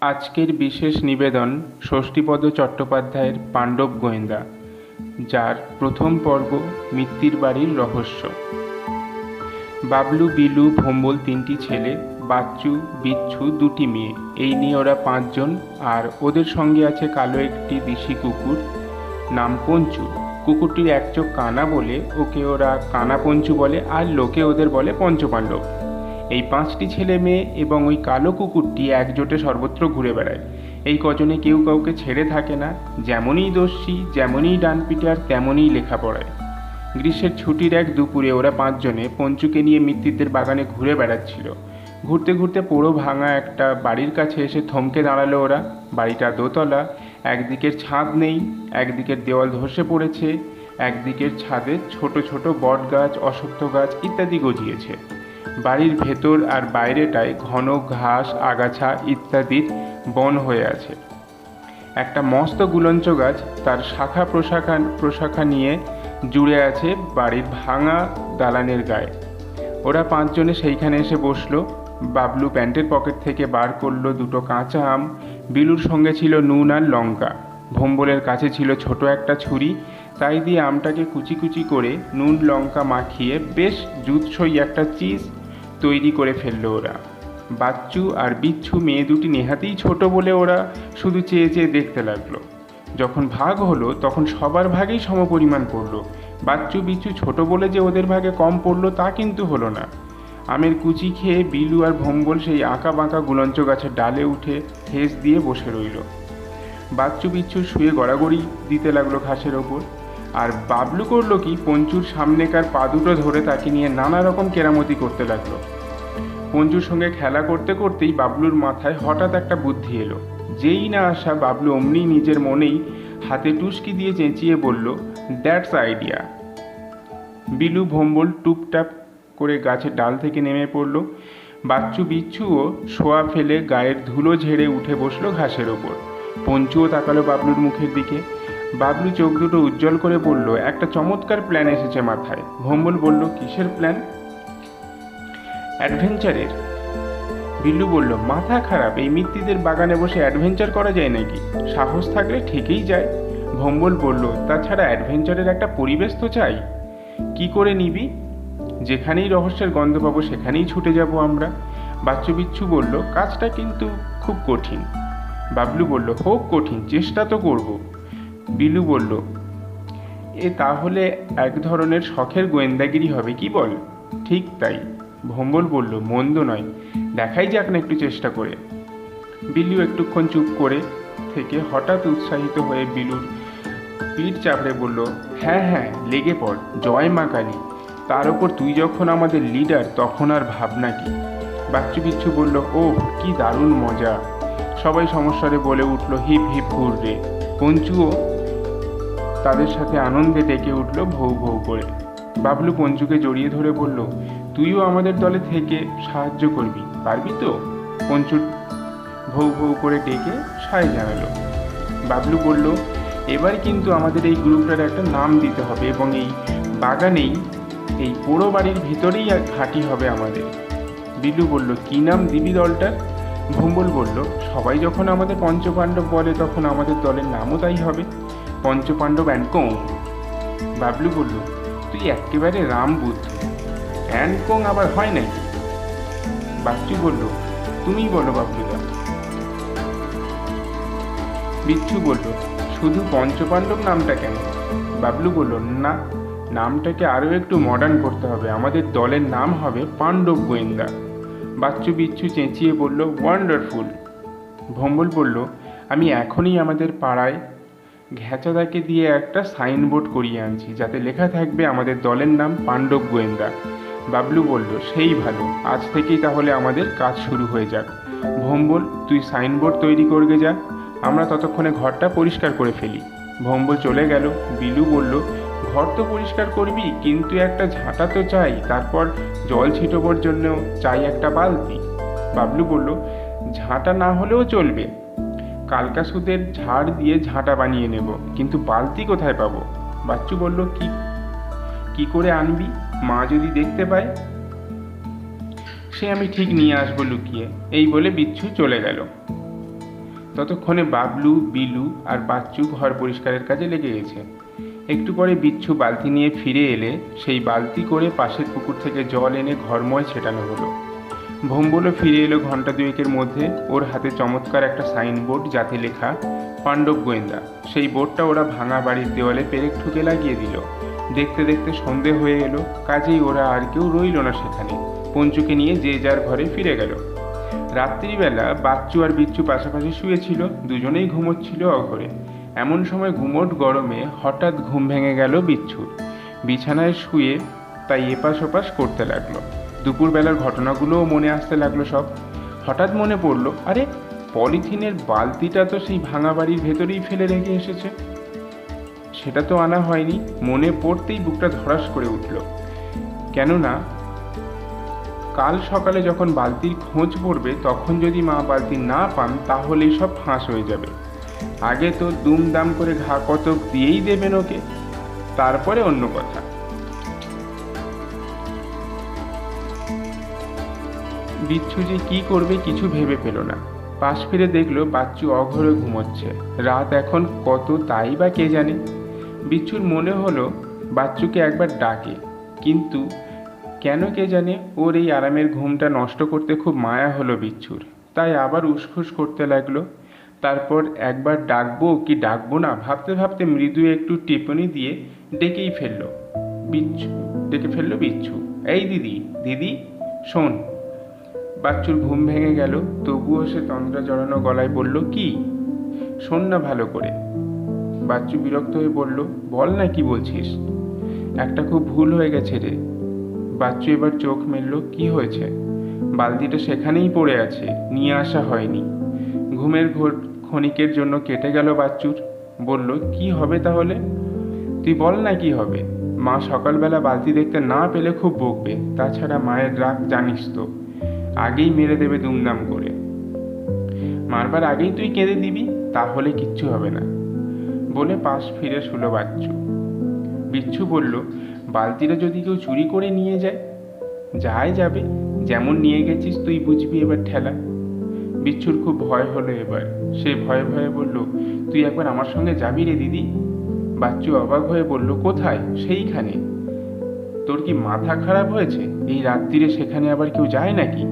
আজকের বিশেষ নিবেদন ষষ্ঠীপদ চট্টোপাধ্যায়ের পাণ্ডব গোয়েন্দা, যার প্রথম পর্ব মিত্তির বাড়ির রহস্য। বাবলু, বিলু, ভোম্বল তিনটি ছেলে, বাচ্চু, বিচ্ছু দুটি মেয়ে, এই নিয়ে ওরা 5 জন। আর ওদের সঙ্গে আছে কালো একটি দেশি কুকুর, নাম পঞ্চু। কুকুরটির এক চোখ কানা বলে ওকে ওরা কানা পঞ্চু বলে, আর লোকে ওদের বলে পঞ্চপাণ্ডব। এই 5টি ছেলে মেয়ে এবং ওই কালো কুকুরটি একজোটে সর্বত্র ঘুরে বেড়ায়। এই কজনে কেউ কাউকে ছেড়ে থাকে না, যেমনই দস্যি, যেমনই ডানপিটার, তেমনই লেখাপড়ায়। গ্রীষ্মের ছুটির এক দুপুরে ওরা 5 জনে পঞ্চুকে নিয়ে মিত্তিরদের বাগানে ঘুরে বেড়াচ্ছিল। ঘুরতে ঘুরতে পোড়ো ভাঙা একটা বাড়ির কাছে এসে থমকে দাঁড়ালো ওরা। বাড়িটা দোতলা, একদিকের ছাদ নেই, একদিকের দেওয়াল ধসে পড়েছে, একদিকের ছাদে ছোট ছোট বট গাছ, অশ্বত্থ গাছ ইত্যাদি গজিয়েছে। বাড়ির ভেতর আর বাইরেটায় ঘন ঘাস, আগাছা ইত্যাদির বন হয়ে আছে। একটা মস্ত গুলঞ্চ গাছ তার শাখা প্রশাখা নিয়ে জুড়ে আছে বাড়ির ভাঙা দালানের গায়ে। ওরা 5 জনে সেইখানে এসে বসলো। বাবলু প্যান্টের পকেট থেকে বার করলো 2টো কাঁচা আম, বিলুর সঙ্গে ছিল নুন আর লঙ্কা, ভোম্বলের কাছে ছিল ছোট একটা ছুরি। তাই দিয়ে আমটাকে কুচি কুচি করে নুন লঙ্কা মাখিয়ে বেশ জুৎসই একটা চিজ তৈরি করে ফেললো ওরা। বাচ্চু আর বিচ্ছু মেয়ে দুটি নেহাতেই ছোট বলে ওরা শুধু চেয়ে চেয়ে দেখতে লাগলো। যখন ভাগ হলো তখন সবার ভাগেই সমপরিমাণ পড়লো। বাচ্চু বিচ্ছু ছোট বলে যে ওদের ভাগে কম পড়লো তা কিন্তু হলো না। আমের কুচি খেয়ে বিলু আর ভোম্বল সেই আঁকা বাঁকা গুলঞ্চ গাছের ডালে উঠে ঠেস দিয়ে বসে রইল। বাচ্চু বিচ্ছু শুয়ে গড়াগড়ি দিতে লাগলো ঘাসের ওপর। আর বাবলু করলো কি, পঞ্চুর সামনেকার পা দুটো ধরে তাকে নিয়ে নানা রকম কেরামতি করতে লাগলো। পঞ্চুর সঙ্গে খেলা করতে করতেই বাবলুর মাথায় হঠাৎ একটা বুদ্ধি এলো। যেই না আসা বাবলু অমনি নিজের মনেই হাতে টুসকি দিয়ে চেঁচিয়ে বলল, দ্যাটস আইডিয়া। বিলু, ভোম্বল টুপটাপ করে গাছের ডাল থেকে নেমে পড়ল। বাচ্চু বিচ্ছুও শোয়া ফেলে গায়ের ধুলো ঝেড়ে উঠে বসলো ঘাসের ওপর। পঞ্চুও তাকালো বাবলুর মুখের দিকে। বাবলু চোখ দুটো উজ্জ্বল করে বলল, একটা চমৎকার প্ল্যান এসেছে মাথায়। ভোম্বল বলল, কিসের প্ল্যান? অ্যাডভেঞ্চারের। বিল্লু বলল, মাথা খারাপ, এই মিত্তিদের বাগানে বসে অ্যাডভেঞ্চার করা যায় নাকি? সাহস থাকলে ঠিকই যায়। ভোম্বল বলল, তাছাড়া অ্যাডভেঞ্চারের একটা পরিবেশ তো চাই। কি করে নিবি? যেখানেই রহস্যের গন্ধ পাবো সেখানেই ছুটে যাব আমরা। বাচ্চু বিচ্ছু বলল, কাজটা কিন্তু খুব কঠিন। বাবলু বলল, হোক কঠিন, চেষ্টা তো করব। বিলু বলল, তাহলে এক ধরনের শখের গোয়েন্দাগিরি হবে, কি বল? ঠিক তাই। ভোম্বল বলল, মন্দ নয়, দেখাই যাক না একটু চেষ্টা করে। বিলু একটুক্ষণ চুপ করে থেকে হঠাৎ উৎসাহিত হয়ে বিলুর পিঠ চাপড়ে বলল, হ্যাঁ হ্যাঁ, লেগে পড়, জয় মা কালী। তার ওপর তুই যখন আমাদের লিডার, তখন আর ভাবনা কি? বাচ্চু বিচ্ছু বলল, ওহ কি দারুণ মজা। সবাই সমস্যারে বলে উঠল, হিপ হিপ হুররে। পঞ্চুও তাদের সাথে আনন্দে ডেকে উঠল ভৌ ভৌ করে। বাবলু পঞ্চুকে জড়িয়ে ধরে বলল, তুইও আমাদের দলে থেকে সাহায্য করবি, পারবি তো? পঞ্চু ভৌ ভৌ করে ডেকে সায় জানালো। বাবলু বলল, এবার কিন্তু আমাদের এই গ্রুপটার একটা নাম দিতে হবে এবং এই বাগানেই, এই পোড়ো বাড়ির ভিতরেই ঘাঁটি হবে আমাদের। বিলু বলল, কি নাম দিবি দলটার? ভোম্বল বলল, সবাই যখন আমাদের পঞ্চপাণ্ডব বলে তখন আমাদের দলের নামও তাই হবে, পঞ্চপাণ্ডব অ্যান্ড কোং। বাবলু বলল, তুই একেবারে রাম বুদ্ধ, অ্যান্ড কোং আবার হয় নাকি? বাচ্চু বলল, তুমিই বলো বাবলুদা। বিচ্ছু বলল, শুধু পঞ্চপাণ্ডব নামটা কেন? বাবলু বলল, না, নামটাকে আরও একটু মডার্ন করতে হবে, আমাদের দলের নাম হবে পাণ্ডব গোয়েন্দা। বাচ্চু বিচ্ছু চেঁচিয়ে বলল, ওয়ান্ডারফুল। ভোম্বল বলল, আমি এখনই আমাদের পাড়ায় ঘ্যাচাদাকে দিয়ে একটা সাইনবোর্ড করিয়ে আনছি, যাতে লেখা থাকবে আমাদের দলের নাম পাণ্ডব গোয়েন্দা। বাবলু বলল, সেই ভালো, আজ থেকেই তাহলে আমাদের কাজ শুরু হয়ে যাক। ভোম্বল, তুই সাইনবোর্ড তৈরি করবে যা, আমরা ততক্ষণে ঘরটা পরিষ্কার করে ফেলি। ভোম্বল চলে গেল। বিলু বলল, ঘর তো পরিষ্কার করবি, কিন্তু একটা ঝাঁটা তো চাই, তারপর জল ছিটোবার জন্য চাই একটা বালতি। বাবলু বলল, ঝাঁটা না হলেও চলবে, কালকাসুদের ঝাড় দিয়ে ঝাঁটা বানিয়ে নেব, কিন্তু বালতি কোথায় পাবো? বাচ্চু বলল, কি করে আনবি? মা যদি দেখতে পায়? সে আমি ঠিক নিয়ে আসবো লুকিয়ে। এই বলে বিচ্ছু চলে গেল। ততক্ষণে বাবলু, বিলু আর বাচ্চু ঘর পরিষ্কারের কাজে লেগে গেছে। একটু পরে বিচ্ছু বালতি নিয়ে ফিরে এলে সেই বালতি করে পাশের পুকুর থেকে জল এনে ঘরময় ছেটানো হলো। ভোম্বলও ফিরে এলো ঘন্টা দুয়েকের মধ্যে। ওর হাতে চমৎকার একটা সাইনবোর্ড, যাতে লেখা পাণ্ডব গোয়েন্দা। সেই বোর্ডটা ওরা ভাঙা বাড়ির দেওয়ালে পেরেক ঠুকে লাগিয়ে দিল। দেখতে দেখতে সন্ধে হয়ে এলো, কাজেই ওরা আর কেউ রইল না সেখানে। পঞ্চুকে নিয়ে যে যার ঘরে ফিরে গেল। রাত্রিবেলা বাচ্চু আর বিচ্ছু পাশাপাশি শুয়েছিল, দুজনেই ঘুমোচ্ছিল অঘরে। এমন সময় গুমোট গরমে হঠাৎ ঘুম ভেঙে গেল বিচ্ছুর। বিছানায় শুয়ে তাই এপাশ ওপাশ করতে লাগলো। দুপুরবেলার ঘটনাগুলোও মনে আসতে লাগলো সব। হঠাৎ মনে পড়ল, আরে পলিথিনের বালতিটা তো সেই ভাঙা বাড়ির ভেতরেই ফেলে রেখে এসেছে, সেটা তো আনা হয়নি। মনে পড়তেই বুকটা ধড়াস করে উঠল। কেননা কাল সকালে যখন বালতির খোঁজ পড়বে, তখন যদি মা বালতি না পান তাহলেই সব ফাঁস হয়ে যাবে। আগে তো দুমদাম করে ঘা কতক দিয়েই দেবেন ওকে, তারপরে অন্য কথা। বিচ্ছু যে কি করবে কিছু ভেবে পেল না। পাশ ফিরে দেখলো বাচ্চু অঘরে ঘুমোচ্ছে। রাত এখন কত তাই বা কে জানে। বিচ্ছুর মনে হলো বাচ্চুকে একবার ডাকে, কিন্তু কেন কে জানে ওর এই আরামের ঘুমটা নষ্ট করতে খুব মায়া হলো বিচ্ছুর। তাই আবার উসখুস করতে লাগলো। তারপর একবার ডাকবো কি ডাকবো না ভাবতে ভাবতে মৃদু একটু টিপ্পনি দিয়ে ডেকে ফেললো বিচ্ছু। এই দিদি, দিদি শোন। বাচ্চুর ঘুম ভেঙে গেল, তবুও সে তন্দ্রা জড়ানো গলায় বলল, কি? শোন না ভালো করে। বাচ্চু বিরক্ত হয়ে বলল, বল না কি বলছিস। একটা খুব ভুল হয়ে গেছে রে। বাচ্চু এবার চোখ মেলল। কি হয়েছে? বালতিটা সেখানেই পড়ে আছে, নিয়ে আসা হয়নি। ঘুমের ঘোর ক্ষণিকের জন্য কেটে গেল বাচ্চুর। বলল, কি হবে তাহলে? তুই বল না কি হবে। মা সকালবেলা বালতি দেখতে না পেলে খুব বকবে। তাছাড়া মায়ের রাগ জানিস তো, আগেই মেরে দেবে দুমদাম করে। মারবার আগেই তুই কেঁদে দিবি, তাহলে কিচ্ছু হবে না বলে পাশ ফিরে শুলো বাচ্চু। বিচ্ছু বলল, বালতিটা যদি কেউ চুরি করে নিয়ে যায়? যাবে, যেমন নিয়ে গেছিস তুই বুঝবি এবার ঠেলা। বিচ্ছুর খুব ভয় হলো এবার। সে ভয়ে ভয়ে বলল, তুই একবার আমার সঙ্গে যাবি রে দিদি। বাচ্চু অবাক হয়ে বলল, কোথায়? সেইখানে। তোর কি মাথা খারাপ হয়েছে? এই রাত্রিরে সেখানে আবার কেউ যায় নাকি?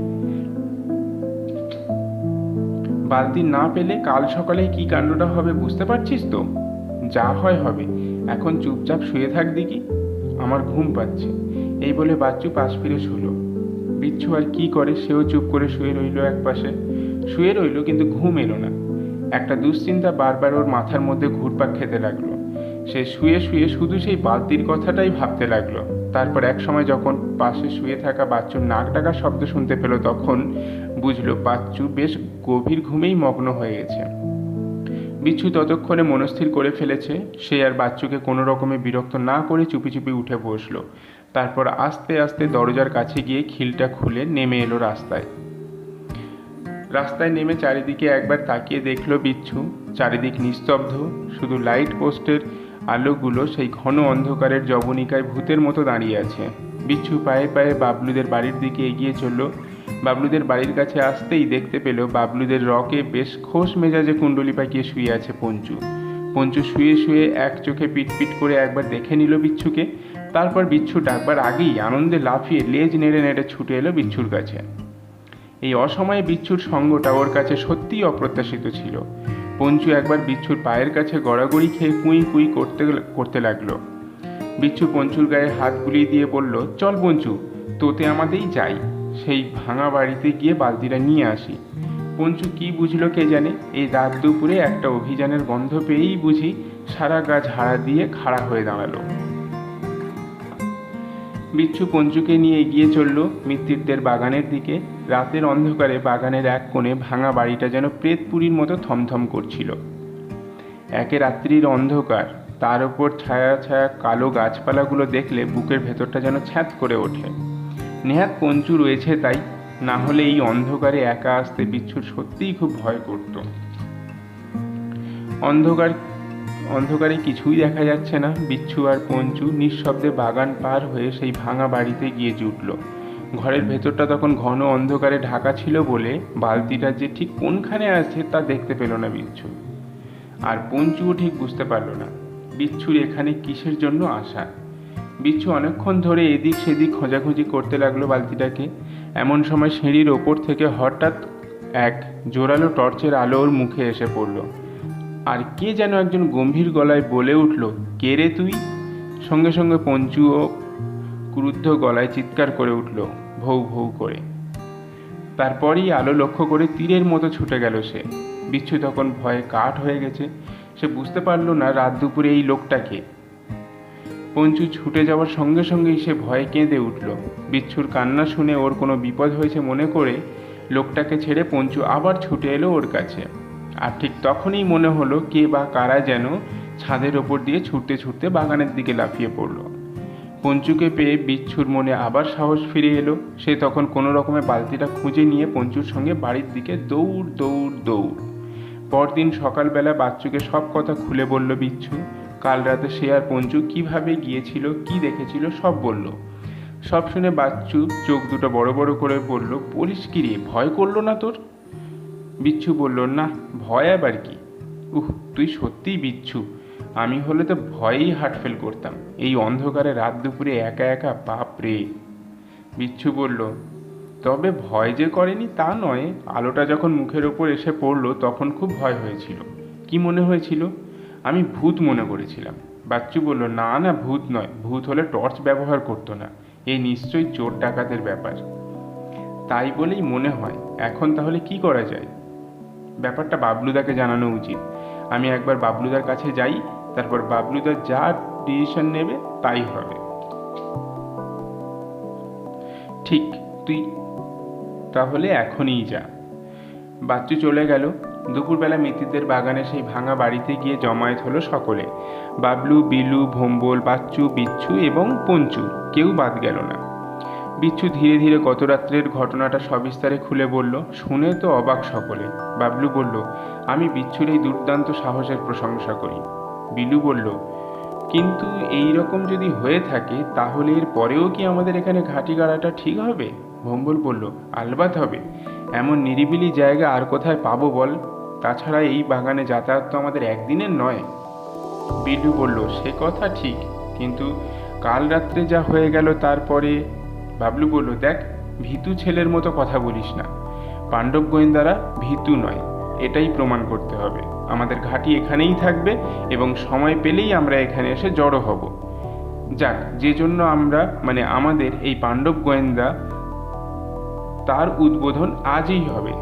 বালতি না পেলে কাল সকালে কি কাণ্ডটা হবে বুঝতে পারছিস তো? যা হয় হবে, এখন চুপচাপ শুয়ে থাক দেখি, আমার ঘুম পাচ্ছে। এই বলে বাচ্চু পাশ ফিরে শুলো। বিচ্ছু আর কি করে, সেও চুপ করে শুয়ে রইল একপাশে। শুয়ে রইল, কিন্তু ঘুম এলো না। একটা দুশ্চিন্তা বারবার ওর মাথার মধ্যে ঘুরপাক খেতে লাগলো। সে শুয়ে শুয়ে শুধু সেই বালতির কথাটাই ভাবতে লাগলো। তারপর এক সময় যখন পাশে শুয়ে থাকা বাচ্চুর নাক ডাকার শব্দ শুনতে পেল, তখন বুঝলো বাচ্চু বেশ গভীর ঘুমেই মগ্ন হয়ে গেছে। বিচ্ছু ততক্ষণে মনস্থির করে ফেলেছে সে আর বাচ্চুকে কোনো রকমে বিরক্ত না করে চুপি চুপি উঠে বসলো। তারপর আস্তে আস্তে দরজার কাছে গিয়ে খিলটা খুলে নেমে এলো রাস্তায় নেমে চারিদিকে একবার তাকিয়ে দেখলো বিচ্ছু। চারিদিক নিস্তব্ধ, শুধু লাইট পোস্টের আলোগুলো সেই ঘন অন্ধকারের জবনিকায় ভূতের মতো দাঁড়িয়ে আছে। বিচ্ছু পায়ে পায়ে বাবলুদের বাড়ির দিকে এগিয়ে চলল। বাবলুদের বাড়ির কাছে আসতেই দেখতে পেল বাবলুদের রকে বেশ খোশ মেজাজে কুণ্ডলি পাকিয়ে শুয়ে আছে পঞ্চু শুয়ে শুয়ে এক চোখে পিটপিট করে একবার দেখে নিল বিচ্ছুকে। তারপর বিচ্ছু ডাকবার আগেই আনন্দে লাফিয়ে লেজ নেড়ে নেড়ে ছুটে এলো বিচ্ছুর কাছে। এই অসময়ে বিচ্ছুর সঙ্গটা ওর কাছে সত্যিই অপ্রত্যাশিত ছিল। পঞ্চু একবার বিচ্ছুর পায়ের কাছে গড়াগড়ি খেয়ে কুঁই কুঁই করতে লাগলো। বিচ্ছু পঞ্চুর গায়ে হাত বুলিয়ে দিয়ে বলল, চল পঞ্চু, তোতে আমাদেরই যাই, সেই ভাঙা বাড়িতে গিয়ে বালতিটা নিয়ে আসি। পঞ্চু কি বুঝলো কে জানে, এই রাত দুপুরে একটা অভিযানের গন্ধ পেয়েই বুঝি সারা গা ঝাড়া দিয়ে খাড়া হয়ে দাঁড়ালো। বিচ্ছু পঞ্চুকে নিয়ে এগিয়ে চলল মিত্তিরদের বাগানের দিকে। রাতের অন্ধকারে বাগানের এক কোণে ভাঙা বাড়িটা যেন প্রেতপুরীর মতো থমথম করছিল। একে রাত্রির অন্ধকার, তার উপর ছায়া ছায়া কালো গাছপালাগুলো দেখলে বুকের ভেতরটা যেন ছ্যাঁত করে ওঠে। নেহাত পঞ্চু রয়েছে তাই, না হলে এই অন্ধকারে একা আসতে বিচ্ছুর সত্যিই খুব ভয় করত। অন্ধকারে কিছুই দেখা যাচ্ছে না। বিচ্ছু আর পঞ্চু নিঃশব্দে বাগান পার হয়ে সেই ভাঙা বাড়িতে গিয়ে জুটল। ঘরের ভেতরটা তখন ঘন অন্ধকারে ঢাকা ছিল বলে বালতিটা যে ঠিক কোনখানে আছে তা দেখতে পেল না বিচ্ছু। আর পঞ্চুও ঠিক বুঝতে পারল না বিচ্ছুর এখানে কিসের জন্য আসা। বিচ্ছু অনেকক্ষণ ধরে এদিক সেদিক খোঁজাখুঁজি করতে লাগলো বালতিটাকে। এমন সময় সিঁড়ির ওপর থেকে হঠাৎ এক জোরালো টর্চের আলো ওর মুখে এসে পড়ল। আর কে যেন একজন গম্ভীর গলায় বলে উঠল, কে রে তুই? সঙ্গে সঙ্গে পঞ্চুও ক্রুদ্ধ গলায় চিৎকার করে উঠল, ভৌ ভৌ করে। তারপরই আলো লক্ষ্য করে তীরের মতো ছুটে গেল সে। বিচ্ছু তখন ভয়ে কাঠ হয়ে গেছে। সে বুঝতে পারল না রাত দুপুরে এই লোকটাকে। পঞ্চু ছুটে যাওয়ার সঙ্গে সঙ্গেই সে ভয়ে কেঁদে উঠল। বিচ্ছুর কান্না শুনে ওর কোনো বিপদ হয়েছে মনে করে লোকটাকে ছেড়ে পঞ্চু আবার ছুটে এলো ওর কাছে। আর ঠিক তখনই মনে হলো কে বা কারা যেন ছাদের ওপর দিয়ে ছুটতে ছুটতে বাগানের দিকে লাফিয়ে পড়ল। পঞ্চুকে পেয়ে বিচ্ছুর মনে আবার সাহস ফিরে এলো। সে তখন কোনো রকমে বালতিটা খুঁজে নিয়ে পঞ্চুর সঙ্গে বাড়ির দিকে দৌড় দৌড় দৌড়। পরদিন সকালবেলা বাচ্চুকে সব কথা খুলে বলল বিচ্ছু। কাল রাতে সে আর পঞ্চু কিভাবে গিয়েছিল, কি দেখেছিল সব বলল। সব শুনে বাচ্চু চোখ দুটো বড় বড় করে বলল, বলিস কি রে, ভয় করলো না তোর? বিচ্ছু বলল, না, ভয় আবার কি। তুই সত্যিই বিচ্ছু। আমি হলে তো ভয়েই হার্ট ফেল করতাম। এই অন্ধকারে রাত দুপুরে একা একা, বাপ রে। বিচ্ছু বলল, তবে ভয় যে করেনি তা নয়, আলোটা যখন মুখের ওপর এসে পড়লো তখন খুব ভয় হয়েছিল। কি মনে হয়েছিল? আমি ভূত মনে করেছিলাম। বাচ্চু বলল, না না, ভূত নয়। ভূত হলে টর্চ ব্যবহার করতো না। এই নিশ্চয়ই চোর ডাকাতের ব্যাপার। তাই বলেই মনে হয়। এখন তাহলে কি করা যায়? ব্যাপারটা বাবলুদাকে জানানো উচিত। আমি একবার বাবলুদার কাছে যাই, তারপর বাবলুদা যা ডিসিশন নেবে তাই হবে। ঠিক, তুই তাহলে এখনই যা। বাচ্চু চলে গেল। দুপুরবেলা মিত্তিরদের বাগানে সেই ভাঙা বাড়িতে গিয়ে জমায়েত হলো সকলে। বাবলু, বিলু, ভোম্বল, বাচ্চু, বিচ্ছু এবং পঞ্চু, কেউ বাদ গেল না। বিচ্ছু ধীরে ধীরে গত রাত্রের ঘটনাটা সবিস্তারে খুলে বলল। শুনে তো অবাক সকলে। বাবলু বলল, আমি বিচ্ছুর এই দুর্দান্ত সাহসের প্রশংসা করি। বিলু বলল, কিন্তু এই রকম যদি হয়ে থাকে তাহলে এর পরেও কি আমাদের এখানে ঘাঁটি গাড়াটা ঠিক হবে? ভোম্বল বলল, আলবাত হবে। এমন নিরিবিলি জায়গা আর কোথায় পাবো বল? তাছাড়া এই বাগানে যাতায়াত তো আমাদের একদিনের নয়। বিলু বলল, সে কথা ঠিক, কিন্তু কাল রাত্রে যা হয়ে গেল তারপরে। বাবলু বলল, দেখ, ভীতু ছেলের মতো কথা বলিস না। পাণ্ডব গোয়েন্দারা ভীতু নয়, এটাই প্রমাণ করতে হবে। আমাদের ঘাঁটি এখানেই থাকবে এবং সময় পেলেই আমরা এখানে এসে জড়ো হব। যাক, যে জন্য আমরা আমাদের এই পাণ্ডব গোয়েন্দা, তার উদ্বোধন আজই হবে।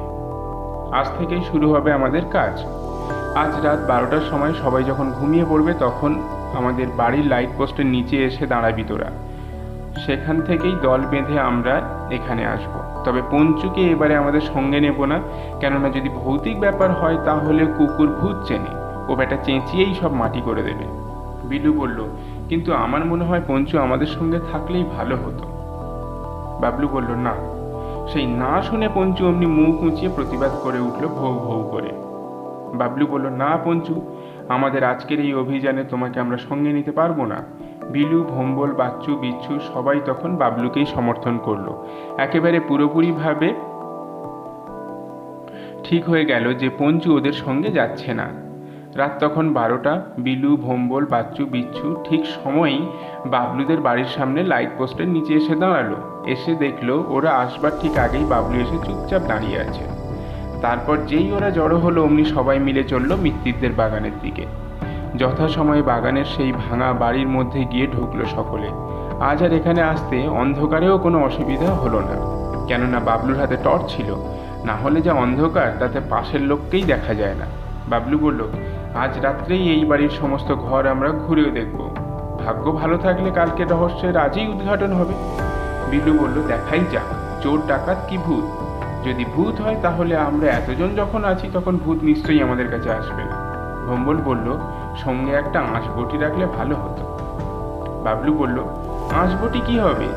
আজ থেকেই শুরু হবে আমাদের কাজ। আজ রাত 12টার সময় সবাই যখন ঘুমিয়ে পড়বে তখন আমাদের বাড়ির লাইট পোস্টের নিচে এসে দাঁড়াবি তোরা। সেখান থেকেই দল বেঁধে আমরা এখানে আসব। তবে পঞ্চুকে এবারে আমাদের সঙ্গে নেব না, কেননা যদি ভৌতিক ব্যাপার হয় তাহলে কুকুর ভূত চেনে, ও বেটা চেঁচিয়েই সব মাটি করে দেবে। বিলু বলল, কিন্তু আমার মনে হয় পঞ্চু আমাদের সঙ্গে থাকলেই ভালো হতো। বাবলু বলল, না। সেই না শুনে পঞ্চু অমনি মুখ উঁচিয়ে প্রতিবাদ করে উঠল, ভৌ ভৌ করে। বাবলু বলল, না পঞ্চু, আমাদের আজকের এই অভিযানে তোমাকে আমরা সঙ্গে নিতে পারবো না। বিলু, ভোম্বল, বাচ্চু, বিচ্ছু সবাই তখন বাবলুকেই সমর্থন করলো। একেবারে পুরোপুরিভাবে ঠিক হয়ে গেল যে পঞ্চু ওদের সঙ্গে যাচ্ছে না। রাত তখন 12টা। বিলু, ভোম্বল, বাচ্চু, বিচ্ছু ঠিক সময়েই বাবলুদের বাড়ির সামনে লাইট পোস্টের নিচে এসে দাঁড়ালো। এসে দেখলো ওরা আসবার ঠিক আগেই বাবলু এসে চুপচাপ দাঁড়িয়ে আছে। তারপর যেই ওরা জড়ো হলো অমনি সবাই মিলে চলল মিত্তিরদের বাগানের দিকে। যথাসময়ে বাগানের সেই ভাঙা বাড়ির মধ্যে গিয়ে ঢুকলো সকলে। আজ আর এখানে আসতে অন্ধকারেও কোনো অসুবিধা হলো না, কেননা বাবলুর হাতে টর্চ ছিল। না হলে যা অন্ধকার তাতে পাশের লোককেই দেখা যায় না। বাবলু বলল, আজ রাত্রেই এই বাড়ির সমস্ত ঘর আমরা ঘুরেও দেখব। ভাগ্য ভালো থাকলে কালকে রহস্যের আজই উদ্ঘাটন হবে। বিলু বলল, দেখাই যাক, চোর ডাকাত কি ভূত। যদি ভূত হয় তাহলে আমরা এতজন যখন আছি তখন ভূত নিশ্চয়ই আমাদের কাছে আসবে না। ভোম্বল বলল, সঙ্গে একটা আঁশবটি রাখলে ভালো হতো। বাবলু বলল, আঁশবটি কি হবে?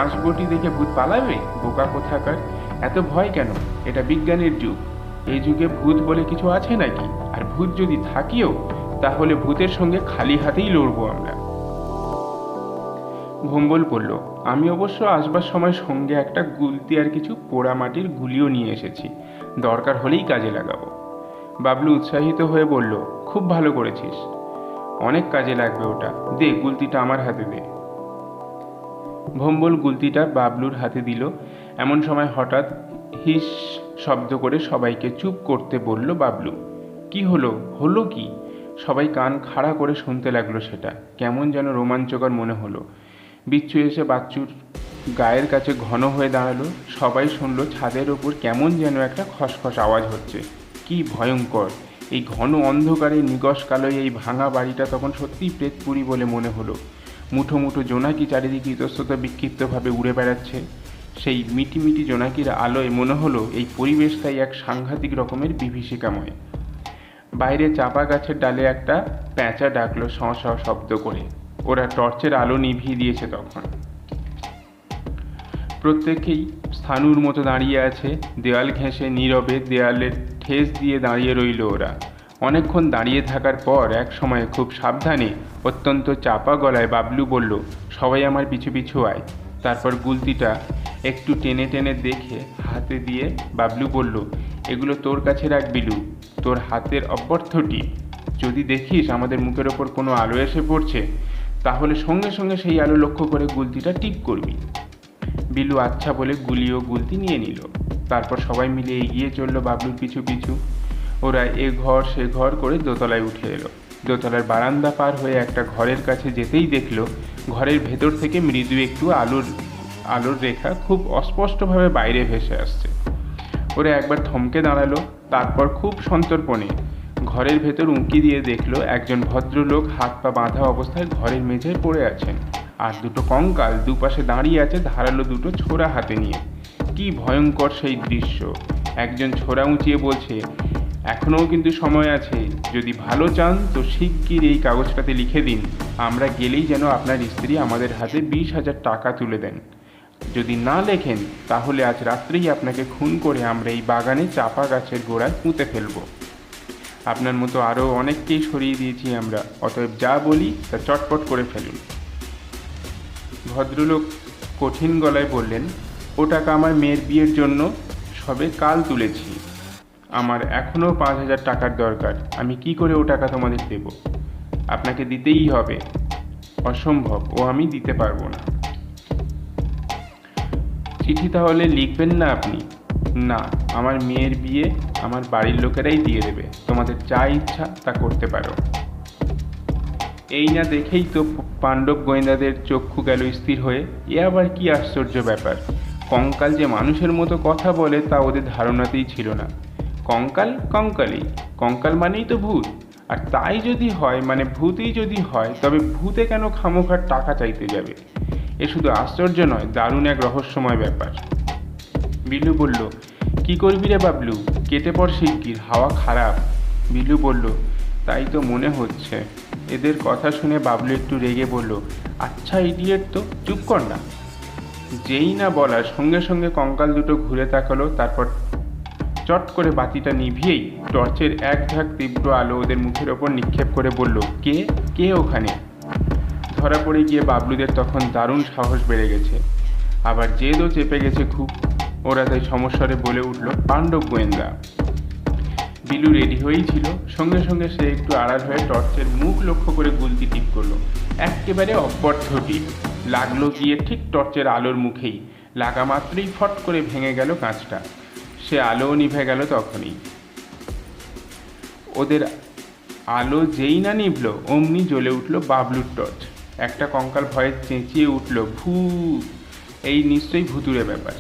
আঁশবটি দেখে ভূত পালাবে? বোকা কোথাকার, এত ভয় কেন? এটা বিজ্ঞানের যুগ। এই যুগে ভূত বলে কিছু আছে নাকি? আর ভূত যদি থাকিও তাহলে ভূতের সঙ্গে খালি হাতেই লড়বো আমরা। ভোম্বল বলল, আমি অবশ্য আসবার সময় সঙ্গে একটা গুলতি আর কিছু পোড়া মাটির গুলিও নিয়ে এসেছি, দরকার হলেই কাজে লাগাবো। বাবলু উৎসাহিত হয়ে বলল, খুব ভালো করেছিস, অনেক কাজে লাগবে ওটা, দে গুলতিটা আমার হাতে দে। ভোম্বল গুলতিটা বাবলুর হাতে দিল। এমন সময় হঠাৎ হিস শব্দ করে সবাইকে চুপ করতে বলল বাবলু। কি হলো, হলো কি? সবাই কান খাড়া করে শুনতে লাগলো। সেটা কেমন যেন রোমাঞ্চকর মনে হলো। বিচ্ছু এসে বাচ্চুর গায়ের কাছে ঘন হয়ে দাঁড়ালো। সবাই শুনল ছাদের ওপর কেমন যেন একটা খসখস আওয়াজ হচ্ছে। কি ভয়ঙ্কর! এই ঘন অন্ধকারে নিগস কালোয় এই ভাঙা বাড়িটা তখন সত্যিই প্রেতপুরী বলে মনে হলো। মুঠো মুঠো জোনাকি চারিদিকে ইতস্তত বিক্ষিপ্তভাবে উড়ে বেড়াচ্ছে। সেই মিটিমিটি জোনাকির আলোয় মনে হলো এই পরিবেশটাই এক সাংঘাতিক রকমের বিভীষিকাময়। বাইরে চাপা গাছের ডালে একটা প্যাঁচা ডাকলো শঁ শঁ শব্দ করে। ওরা টর্চের আলো নিভিয়ে দিয়েছে তখন। প্রত্যেকেই স্থাণুর মতো দাঁড়িয়ে আছে, দেওয়াল ঘেঁষে নীরবে দেওয়ালের ঠেস দিয়ে দাঁড়িয়ে রইল ওরা। অনেকক্ষণ দাঁড়িয়ে থাকার পর এক সময় খুব সাবধানে, অত্যন্ত চাপা গলায় বাবলু বলল, সবাই আমার পিছু পিছু আয়। তারপর গুলতিটা একটু টেনে টেনে দেখে হাতে দিয়ে বাবলু বলল, এগুলো তোর কাছে রাখ বিলু, তোর হাতের অভ্যর্থটি। যদি দেখিস আমাদের মুখের ওপর কোনো আলো এসে পড়ছে, তাহলে সঙ্গে সঙ্গে সেই আলো লক্ষ্য করে গুলতিটা টিপ করবি। বিলু আচ্ছা বলে গুলি ও গুলতি নিয়ে নিল। তারপর সবাই মিলে এগিয়ে চলল বাবলুর পিছু পিছু। ওরা এ ঘর সে ঘর করে দোতলায় উঠে এলো। দোতলার বারান্দা পার হয়ে একটা ঘরের কাছে যেতেই দেখলো ঘরের ভেতর থেকে মৃদু একটু আলোর রেখা খুব অস্পষ্টভাবে বাইরে ভেসে আসছে। ওরা একবার থমকে দাঁড়ালো। তারপর খুব সন্তর্পণে ঘরের ভেতর উঁকি দিয়ে দেখলো একজন ভদ্রলোক হাত পা বাঁধা অবস্থায় ঘরের মেঝেয় পড়ে আছেন, আর দুটো কঙ্কাল দুপাশে দাঁড়িয়ে আছে ধারালো দুটো ছোরা হাতে নিয়ে। কি ভয়ঙ্কর সেই দৃশ্য! একজন ছোরা উঁচিয়ে বলছে, এখনও কিন্তু সময় আছে, যদি ভালো চান তো শিগগির এই কাগজটাতে লিখে দিন, আমরা গেলেই যেন আপনার স্ত্রী আমাদের হাতে 20,000 টাকা তুলে দেন। যদি না লেখেন তাহলে আজ রাত্রেই আপনাকে খুন করে আমরা এই বাগানে চাপা গাছের গোড়ায় পুঁতে ফেলব। আপনার মতো আরও অনেককেই সরিয়ে দিয়েছি আমরা, অতএব যা বলি তা চটপট করে ফেলুন। ভদ্রলোক কঠিন গলায় বললেন, ও টাকা আমার মেয়ের বিয়ের জন্য সবে কাল তুলেছি, আমার এখনও 5,000 টাকার দরকার। আমি কি করে ও টাকা তোমাদের দেব? আপনাকে দিতেই হবে, অসম্ভব, ও আমি দিতে পারবো না। চিঠি তাহলে লিখবেন না আপনি? না, আমার মেয়ের বিয়ে আমার বাড়ির লোকেরাই দিয়ে দেবে, তোমাদের যা ইচ্ছা তা করতে পারো। এই না দেখেই তো পাণ্ডব গোয়েন্দাদের চক্ষু গেল স্থির হয়ে। এ আবার কি আশ্চর্য ব্যাপার! কঙ্কাল যে মানুষের মতো কথা বলে তা ওদের ধারণাতেই ছিল না। কঙ্কাল কঙ্কালই, কঙ্কাল মানেই তো ভূত। আর তাই যদি হয়, মানে ভূতই যদি হয়, তবে ভূতে কেন খামোখার টাকা চাইতে যাবে? এ শুধু আশ্চর্য নয়, দারুণ এক রহস্যময় ব্যাপার। বিলু বলল, কি করবি রে বাবলু? কেটে পড় শিগগির, হাওয়া খারাপ। বিলু বলল, তাই তো মনে হচ্ছে। এদের কথা শুনে বাবলু একটু রেগে বলল, আচ্ছা ইডিয়েট, তো চুপ কর না। যেই না বলার সঙ্গে সঙ্গে কঙ্কাল দুটো ঘুরে তাকালো। তারপর চট করে বাতিটা নিভিয়েই টর্চের এক ঝাঁক তীব্র আলো ওদের মুখের ওপর নিক্ষেপ করে বলল, কে কে ওখানে? ধরা পড়ে গিয়ে বাবলুদের তখন দারুণ সাহস বেড়ে গেছে, আবার জেদও চেপে গেছে খুব। ওরা তাই সমস্বরে বলে উঠল, পাণ্ডব গোয়েন্দা। বিলু রেডি হয়েই ছিল। সঙ্গে সঙ্গে সে একটু আড়াল হয়ে টর্চের মুখ লক্ষ্য করে গুলতি টিপ করলো। একেবারে অব্যর্থ টিপ লাগলো গিয়ে ঠিক টর্চের আলোর মুখেই। লাগা মাত্রই ফট করে ভেঙে গেল কাঁচটা। সে আলোও নিভে গেল তখনই। ওদের আলো যেই না নিভল অমনি জ্বলে উঠল বাবলুর টর্চ। একটা কঙ্কাল ভয়ে চেঁচিয়ে উঠল, ভূত! এই নিশ্চয়ই ভুতুড়ে ব্যাপার।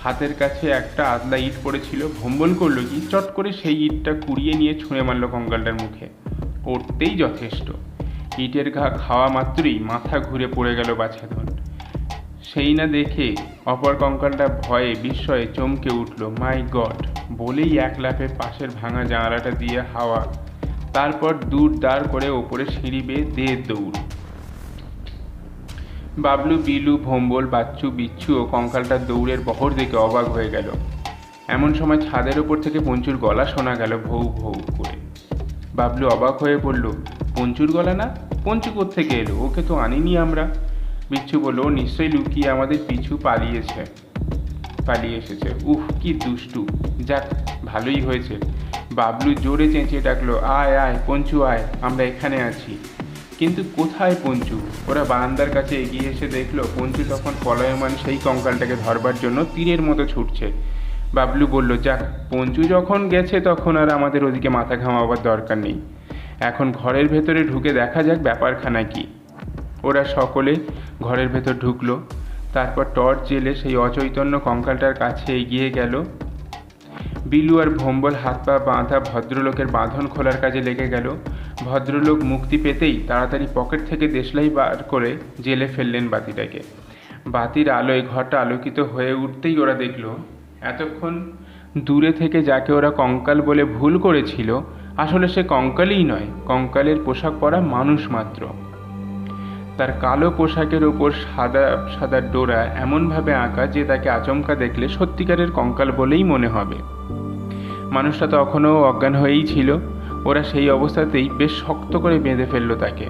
হাতের কাছে একটা আদলা ইট পড়েছিল। ভম্বল করলো কি, চট করে সেই ইটটা কুড়িয়ে নিয়ে ছুঁড়ে মারল কঙ্কালটার মুখে। পড়তেই যথেষ্ট। ইটের ঘা খাওয়া মাত্রই মাথা ঘুরে পড়ে গেল বাছাধন। সেই না দেখে অপর কঙ্কালটা ভয়ে বিস্ময়ে চমকে উঠল, মাই গড! বলেই এক লাফে পাশের ভাঙা জানালাটা দিয়ে হাওয়া, তারপর দূর দাঁড় করে ওপরে সিঁড়ি বেয়ে দে দৌড়। বাবলু, বিলু, ভম্বল, বাচ্চু, বিচ্ছু ও কঙ্কালটার দৌড়ের বহর দেখে অবাক হয়ে গেল। এমন সময় ছাদের ওপর থেকে পঞ্চুর গলা শোনা গেল ভৌ ভৌ করে। বাবলু অবাক হয়ে বলল, পঞ্চুর গলা না? পঞ্চু কোত্থেকে এলো? ওকে তো আনিনি আমরা। বিচ্ছু বলল, ও নিশ্চয়ই লুকিয়ে আমাদের পিছু পালিয়ে এসেছে। উফ, কি দুষ্টু! যাক, ভালোই হয়েছে। বাবলু জোরে চেঁচিয়ে ডাকলো, আয় আয় পঞ্চু আয়, আমরা এখানে আছি। কিন্তু কোথায় পঞ্চু? ওরা বারান্দার কাছে এগিয়ে এসে দেখলো পঞ্চু তখন পলায়মান সেই কঙ্কালটাকে ধরবার জন্য তীরের মতো ছুটছে। বাবলু বলল, যাক, পঞ্চু যখন গেছে তখন আর আমাদের ওদিকে মাথা ঘামাবার দরকার নেই। এখন ঘরের ভেতরে ঢুকে দেখা যাক ব্যাপারখানা কি। ওরা সকলে ঘরের ভেতর ঢুকলো। তারপর টর্চ জেলে সেই অচৈতন্য কঙ্কালটার কাছে এগিয়ে গেল। বিলু আর ভম্বল হাত পা বাঁধা ভদ্রলোকের বাঁধন খোলার কাজে লেগে গেল। ভদ্রলোক মুক্তি পেতেই তাড়াতাড়ি পকেট থেকে দেশলাই বার করে জেলে ফেললেন বাতিটাকে। বাতির আলোয় ঘরটা আলোকিত হয়ে উঠতেই ওরা দেখল এতক্ষণ দূরে থেকে যাকে ওরা কঙ্কাল বলে ভুল করেছিল, আসলে সে কঙ্কালই নয়, কঙ্কালের পোশাক পরা মানুষ মাত্র। তার কালো পোশাকের ওপর সাদা সাদা ডোরা এমনভাবে আঁকা যে তাকে আচমকা দেখলে সত্যিকারের কঙ্কাল বলেই মনে হবে। মানুষটা তখনও অজ্ঞান হয়েই ছিল। ওরা সেই অবস্থাতেই বেশ শক্ত করে বেঁধে ফেললো তাকে।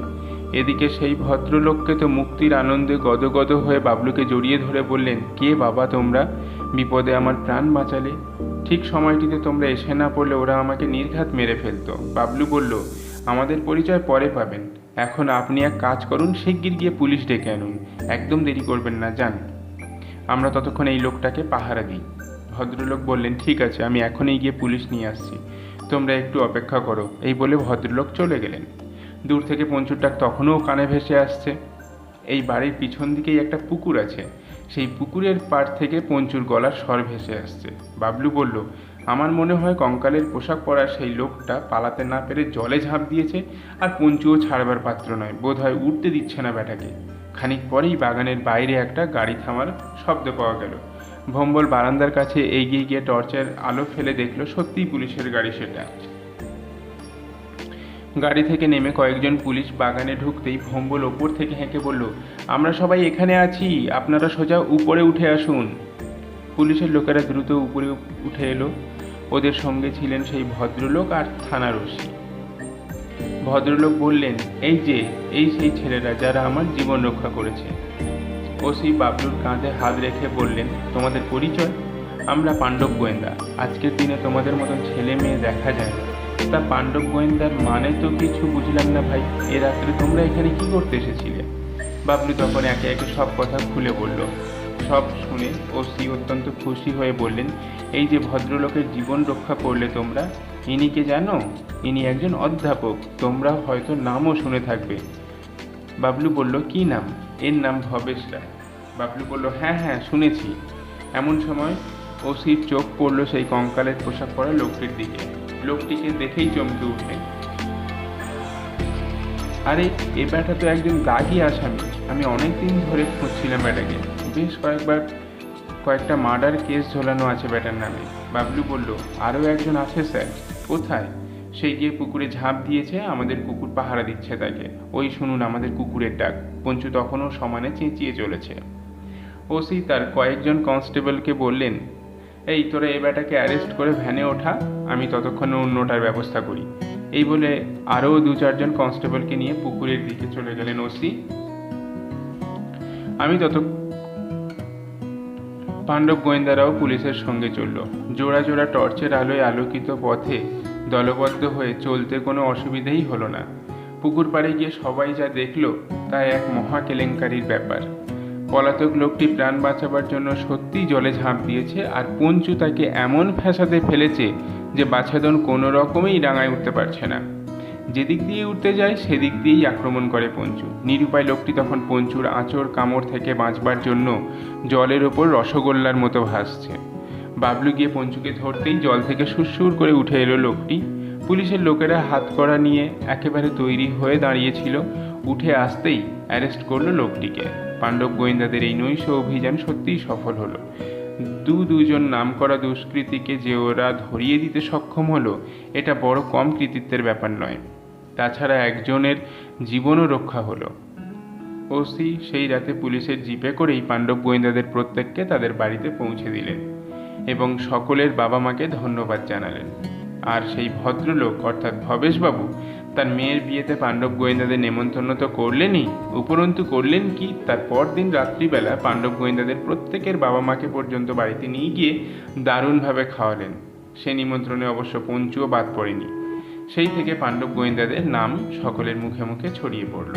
এদিকে সেই ভদ্রলোককে তো মুক্তির আনন্দে গদগদ হয়ে বাবলুকে জড়িয়ে ধরে বললেন, কে বাবা তোমরা? বিপদে আমার প্রাণ বাঁচালে। ঠিক সময়টিতে তোমরা এসে না পড়লে ওরা আমাকে নির্ঘাত মেরে ফেলতো। বাবলু বলল, আমাদের পরিচয় পরে পাবেন, এখন আপনি এক কাজ করুন, শিগগির গিয়ে পুলিশ ডেকে আনুন, একদম দেরি করবেন না, যান। আমরা ততক্ষণ এই লোকটাকে পাহারা দিই। ভদ্রলোক বললেন, ঠিক আছে, আমি এখনই গিয়ে পুলিশ নিয়ে আসছি, তোমরা একটু অপেক্ষা করো। এই বলে ভদ্রলোক চলে গেলেন। দূর থেকে পঞ্চুর ডাক তখনও কানে ভেসে আসছে। এই বাড়ির পিছন দিকেই একটা পুকুর আছে, সেই পুকুরের পাড় থেকে পঞ্চুর গলার স্বর ভেসে আসছে। বাবলু বলল, আমার মনে হয় কঙ্কালের পোশাক পরা সেই লোকটা পালাতে না পেরে জলে ঝাঁপ দিয়েছে, আর পঞ্চুও ছাড়বার পাত্র নয়, বোধহয় উঠতে দিচ্ছে না ব্যাটাকে। খানিক পরেই বাগানের বাইরে একটা গাড়ি থামার শব্দ পাওয়া গেল। ভম্বল বারান্দার কাছে এগিয়ে গিয়ে টর্চের আলো ফেলে দেখলো সত্যিই পুলিশের গাড়ি সেটা। গাড়ি থেকে নেমে কয়েকজন পুলিশ বাগানে ঢুকতেই ভম্বল ওপর থেকে হেঁকে বলল, আমরা সবাই এখানে আছি, আপনারা সোজা উপরে উঠে আসুন। পুলিশের লোকেরা দ্রুত উপরে উঠে এলো। ওদের সঙ্গে ছিলেন সেই ভদ্রলোক আর থানার ওসি। ভদ্রলোক বললেন, এই সেই ছেলেরা যারা আমার জীবন রক্ষা করেছে। ওসি বাবলুর কাঁধে হাত রেখে বললেন, তোমাদের পরিচয়? আমরা পাণ্ডব গোয়েন্দা। আজকের দিনে তোমাদের মতন ছেলে মেয়ে দেখা যায় না। তা পাণ্ডব গোয়েন্দার মানে তো কিছু বুঝলাম না ভাই, এ রাত্রে তোমরা এখানে কি করতে এসেছিলে? বাবলু তখন একে একে সব কথা খুলে বলল। সব শুনে ওসি অত্যন্ত খুশি হয়ে বললেন, এই যে ভদ্রলোকের জীবন রক্ষা করলে তোমরা, ইনি কে জানো? ইনি একজন অধ্যাপক, তোমরা হয়তো নামও শুনে থাকবে। বাবলু বলল, কি নাম? এর নাম ভবেশ রায়। বাবলু বলল, হ্যাঁ হ্যাঁ শুনেছি। এমন সময় ওসির চোখ পড়ল সেই কঙ্কালের পোশাক পরা লোকটির দিকে। লোকটিকে দেখেই চমকে উঠলেন, আরে এ ব্যাটা তো একজন দাগি আসামি, আমি অনেক দিন ধরে খুঁজছিলাম ব্যাটাকে, বেশ কয়েকটা মার্ডার কেস ঝোলানো আছে ব্যাটার নামে। বাবলু বলল, আরও একজন আছে স্যার। কোথায়? সেই গিয়ে পুকুরে ঝাঁপ দিয়েছে, আমাদের কুকুর পাহারা দিচ্ছে তাকে, ওই শুনুন আমাদের কুকুরের ডাক। পঞ্চু তখনও সমানে চেঁচিয়ে চলেছে। ওসি তার কয়েকজন কনস্টেবলকে বললেন, এই তোরা এ ব্যাটাকে অ্যারেস্ট করে ভ্যানে ওঠা, আমি ততক্ষণে অন্যটার ব্যবস্থা করি। এই বলে আরও 2-4জন কনস্টেবলকে নিয়ে পুকুরের দিকে চলে গেলেন ওসি। পাণ্ডব গোয়েন্দারাও পুলিশের সঙ্গে চলল। জোড়া জোড়া টর্চের আলোয় আলোকিত পথে দলবদ্ধ হয়ে চলতে কোনো অসুবিধেই হলো না। পুকুর পাড়ে গিয়ে সবাই যা দেখল তা এক মহা কেলেঙ্কারির ব্যাপার। পলাতক লোকটি প্রাণ বাঁচাবার জন্য সত্যিই জলে ঝাঁপ দিয়েছে, আর পঞ্চু তাকে এমন ফ্যাসাদে ফেলেছে যে বাছাধন কোনো রকমেই ডাঙায় উঠতে পারছে না। যেদিক দিয়ে উঠতে যায় সেদিক দিয়েই আক্রমণ করে পঞ্চু। নিরুপায় লোকটি তখন পঞ্চুর আঁচড় কামড় থেকে বাঁচবার জন্য জলের ওপর রসগোল্লার মতো ভাসছে। বাবলু গিয়ে পঞ্চুকে ধরতেই জল থেকে সুরসুর করে উঠে এলো লোকটি। পুলিশের লোকেরা হাতকড়া নিয়ে একেবারে তৈরি হয়ে দাঁড়িয়েছিল। উঠে আসতেই অ্যারেস্ট করলো লোকটিকে। পাণ্ডব গোয়েন্দাদের এই নৈশ অভিযান সত্যিই সফল হলো। দুজন নামকরা দুষ্কৃতীকে যে ওরা ধরিয়ে দিতে সক্ষম হলো, এটা বড় কম কৃতিত্বের ব্যাপার নয়। তাছাড়া একজনের জীবনও রক্ষা হলো। ওসি সেই রাতে পুলিশের জিপে করেই পাণ্ডব গোয়েন্দাদের প্রত্যেককে তাদের বাড়িতে পৌঁছে দিলেন এবং সকলের বাবা মাকে ধন্যবাদ জানালেন। আর সেই ভদ্রলোক অর্থাৎ ভবেশবাবু তার মেয়ের বিয়েতে পাণ্ডব গোয়েন্দাদের নেমন্তন্ন তো করলেনই, উপরন্তু করলেন কি, তার পরদিন রাত্রিবেলা পাণ্ডব গোয়েন্দাদের প্রত্যেকের বাবা মাকে পর্যন্ত বাড়িতে নিয়ে গিয়ে দারুণভাবে খাওয়ালেন। সে নিমন্ত্রণে অবশ্য পঞ্চুও বাদ পড়েনি। সেই থেকে পাণ্ডব গোয়েন্দাদের নাম সকলের মুখে মুখে ছড়িয়ে পড়ল।